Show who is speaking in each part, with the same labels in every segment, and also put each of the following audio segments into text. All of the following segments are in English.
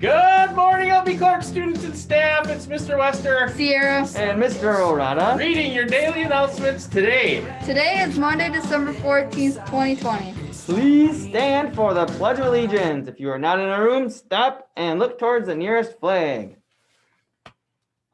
Speaker 1: Good morning, LB Clark students and staff. It's Mr. Wester,
Speaker 2: Sierra,
Speaker 3: and Mr. Orada
Speaker 1: reading your daily announcements today.
Speaker 2: Today is Monday, December 14th, 2020.
Speaker 3: Please stand for the Pledge of Allegiance. If you are not in a room, stop and look towards the nearest flag.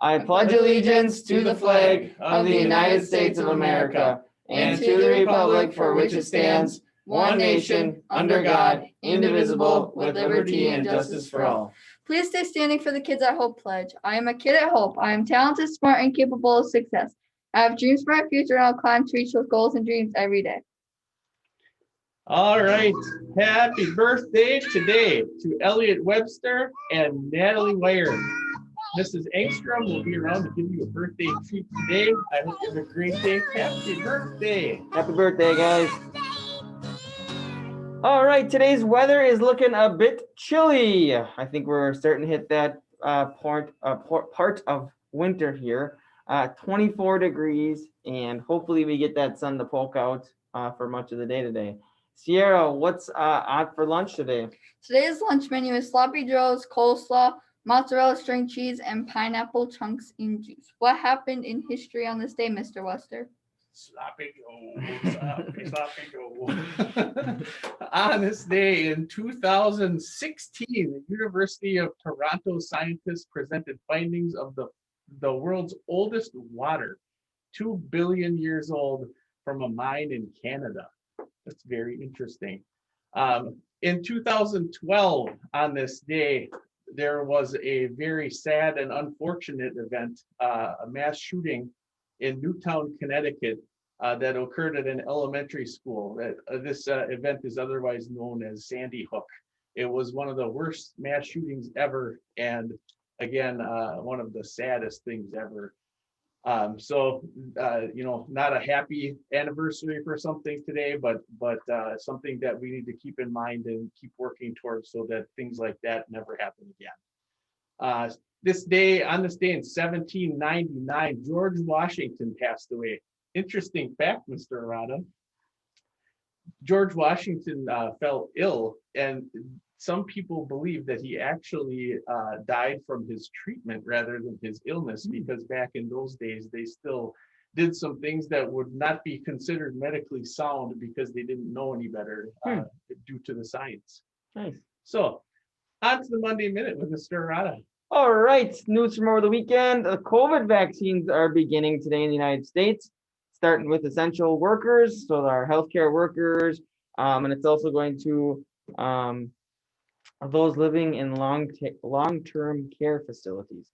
Speaker 3: I pledge allegiance to the flag of the United States of America and to the republic for which it stands, one nation, under God, indivisible, with liberty and justice for all.
Speaker 2: Please stay standing for the Kids at Hope pledge. I am a kid at Hope. I am talented, smart, and capable of success. I have dreams for my future, and I'll climb to reach those goals and dreams every day.
Speaker 1: All right. Happy birthday today to Elliot Webster and Natalie Wire. Mrs. Engstrom will be around to give you a birthday treat today. I hope you have a great day. Happy birthday.
Speaker 3: Happy birthday, guys. All right, today's weather is looking a bit chilly. I think we're starting to hit that part of winter here. 24 degrees, and hopefully we get that sun to poke out for much of the day today. Sierra, what's out for lunch today?
Speaker 2: Today's lunch menu is sloppy joes, coleslaw, mozzarella string cheese, and pineapple chunks in juice. What happened in history on this day, Mr. Wester?
Speaker 1: Sloppy Joe. On this day in 2016, the University of Toronto scientists presented findings of the world's oldest water, 2 billion years old, from a mine in Canada. That's very interesting. In 2012, on this day, there was a very sad and unfortunate event, a mass shooting in Newtown, Connecticut, that occurred at an elementary school. This event is otherwise known as Sandy Hook. It was one of the worst mass shootings ever, and again, one of the saddest things ever. Not a happy anniversary for something today, but something that we need to keep in mind and keep working towards so that things like that never happen again. This day in 1799, George Washington passed away. Interesting fact, Mr. Arada. George Washington fell ill, and some people believe that he actually died from his treatment rather than his illness, because back in those days, they still did some things that would not be considered medically sound because they didn't know any better due to the science.
Speaker 3: Nice.
Speaker 1: So, on to the Monday Minute with Mr. Arada.
Speaker 3: All right, news from over the weekend. The COVID vaccines are beginning today in the United States, starting with essential workers, so our healthcare workers, and it's also going to those living in long-term care facilities.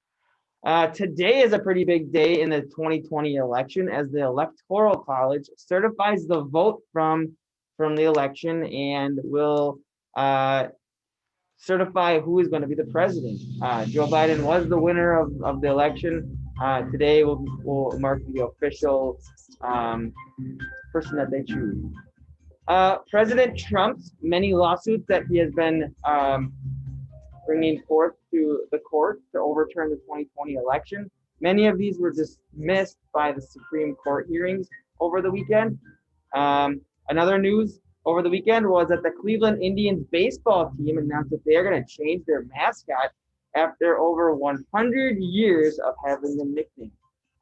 Speaker 3: Today is a pretty big day in the 2020 election, as the Electoral College certifies the vote from the election and will certify who is going to be the president. Joe Biden was the winner of the election. Today will mark the official person that they choose. President Trump's many lawsuits that he has been bringing forth to the court to overturn the 2020 election. Many of these were dismissed by the Supreme Court hearings over the weekend. Another news over the weekend was that the Cleveland Indians baseball team announced that they are going to change their mascot after over 100 years of having the nickname.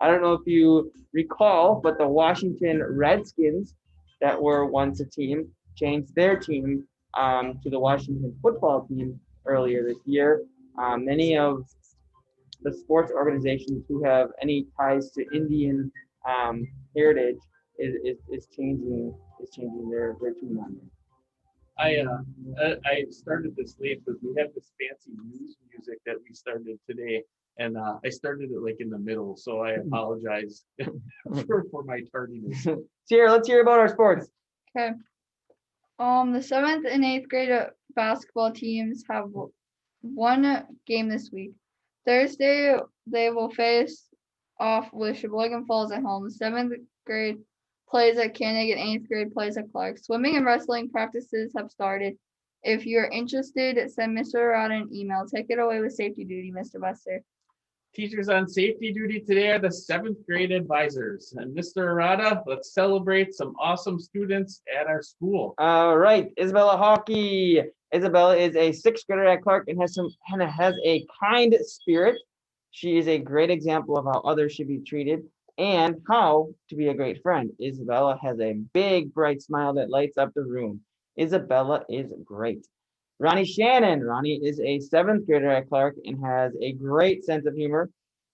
Speaker 3: I don't know if you recall, but the Washington Redskins, that were once a team, changed their team to the Washington football team earlier this year. Many of the sports organizations who have any ties to Indian heritage is changing their tune on there.
Speaker 1: I started this late, but we have this fancy news music that we started today, and I started it like in the middle, so I apologize for my tardiness.
Speaker 3: Sierra, let's hear about our sports.
Speaker 2: Okay. The 7th and 8th grade basketball teams have one game this week. Thursday, they will face off with Sheboygan Falls at home. 7th grade plays at Koenig and 8th grade plays at Clark. Swimming and wrestling practices have started. If you're interested, send Mr. Arada an email. Take it away with safety duty, Mr. Buster.
Speaker 1: Teachers on safety duty today are the 7th grade advisors. And Mr. Arada, let's celebrate some awesome students at our school.
Speaker 3: All right, Isabella Hockey Isabella is a sixth grader at Clark and has a kind spirit. She is a great example of how others should be treated and how to be a great friend. Isabella has a big, bright smile that lights up the room. Isabella is great. Ronnie Shannon. Ronnie is a seventh grader at Clark and has a great sense of humor.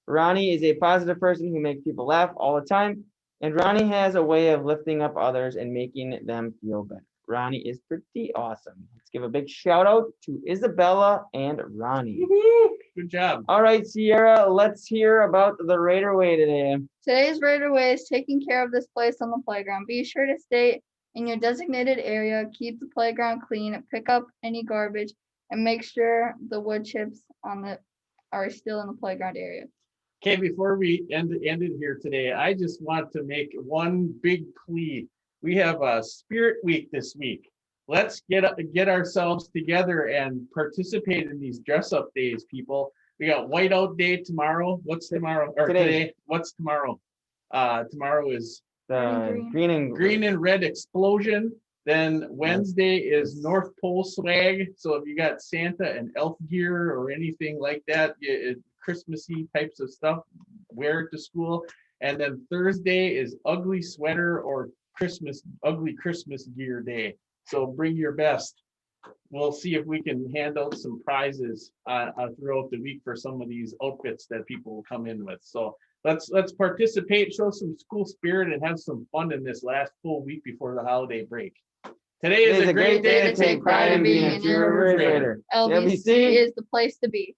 Speaker 3: Ronnie is a positive person who makes people laugh all the time. And Ronnie has a way of lifting up others and making them feel better. Ronnie is pretty awesome. Let's give a big shout out to Isabella and Ronnie.
Speaker 1: Woo-hoo. Good job.
Speaker 3: All right, Sierra, let's hear about the Raider Way today.
Speaker 2: Today's Raider Way is taking care of this place on the playground. Be sure to stay in your designated area, keep the playground clean, pick up any garbage, and make sure the wood chips are still in the playground area.
Speaker 1: Okay, before we end it here today, I just want to make one big plea. We have a Spirit Week this week. Let's get ourselves together and participate in these dress-up days, people. We got Whiteout Day tomorrow. What's tomorrow? Or today? What's tomorrow? Tomorrow is
Speaker 3: The
Speaker 1: Green and Red Explosion. Then Wednesday is North Pole Swag. So if you got Santa and elf gear or anything like that, Christmassy types of stuff, wear it to school. And then Thursday is Ugly Sweater or Ugly Christmas Gear Day. So bring your best. We'll see if we can hand out some prizes throughout the week for some of these outfits that people will come in with. So let's participate, show some school spirit, and have some fun in this last full week before the holiday break. Today is a great day to take pride in being a true Raider.
Speaker 2: LBC is the place to be.